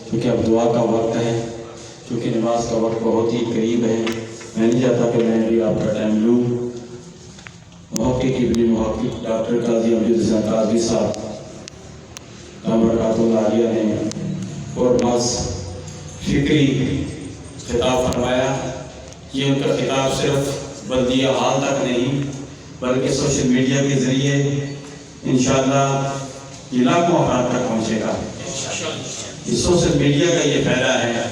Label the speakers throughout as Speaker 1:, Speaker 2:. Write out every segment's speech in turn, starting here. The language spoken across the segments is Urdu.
Speaker 1: کیونکہ اب دعا کا وقت ہے، کیونکہ نماز کا وقت بہت ہی قریب ہے۔ میں نہیں چاہتا کہ میں بھی آپ کا ٹائم لوں۔ محقق ابن محقق ڈاکٹر قاضی امجد حسین قاضی صاحب برکاتہ اللہ علیہ نے پرمز فکری خطاب فرمایا۔ یہ ان کا خطاب صرف بلدیہ حال تک نہیں بلکہ سوشل میڈیا کے ذریعے انشاءاللہ یہ لاکھوں افراد تک پہنچے گا۔ یہ سوشل میڈیا کا یہ فائدہ ہے۔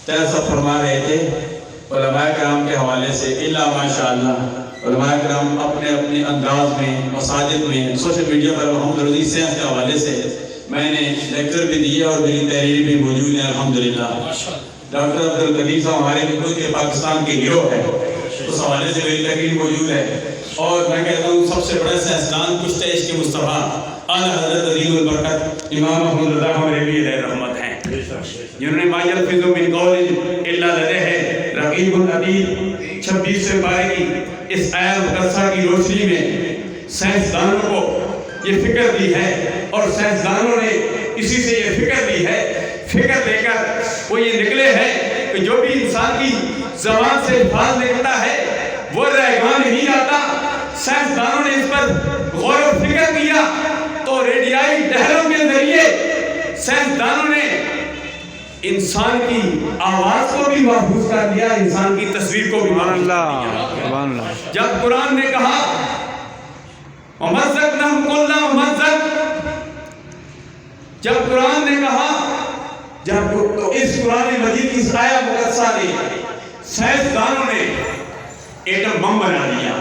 Speaker 1: تیسا فرما رہے تھے علماء کرام کے حوالے سے، الا ماشاءاللہ علماء کرام اپنے اپنے انداز میں مساجد میں سوشل میڈیا پر محمد رضی سیاح کے حوالے سے میں نے لیکچر بھی دیے اور میری تحریر بھی موجود ہے الحمدللہ۔ ڈاکٹر عبدالقدیر صاحب ہمارے ملک کے پاکستان کے ہیرو ہے، اس حوالے سے میری تحریر موجود ہے۔ اور میں کہتا ہوں سب سے بڑے سائنسدان کشتہ عشق مصطفیٰ اعلیٰ حضرت عظیم البرکت امام محمد رضا مولوی علیہ رحمت ہیں، جنہوں نے ما یلفظ من قول الا لدیہ رقیب عتید 26 پارے کی اس آیت مقدسہ کی روشنی میں سائنسدانوں کو یہ فکر دی ہے، اور سائنسدانوں نے اسی سے یہ فکر دی ہے۔ فکر دے کر وہ یہ نکلے ہیں کہ جو بھی انسان کی زبان سے الفاظ نکلتا ہے وہ رائگاں نہیں جاتا۔ سائنسدانوں نے اس پر غور و فکر کیا تو ریڈیائی لہروں کے ذریعے سائنسدانوں نے انسان کی آواز کو بھی محفوظ کر دیا، انسان کی تصویر کو بھی محفوظ کر دیا۔ جب قرآن نے کہا وَمَزَّقْنَاهُمْ كُلَّ مُمَزَّقٍ، جب قرآن نے کہا، جب اس قرآن مجید کی آیت مقدسہ نے سائنسدانوں نے ایٹم بم بنا دیا۔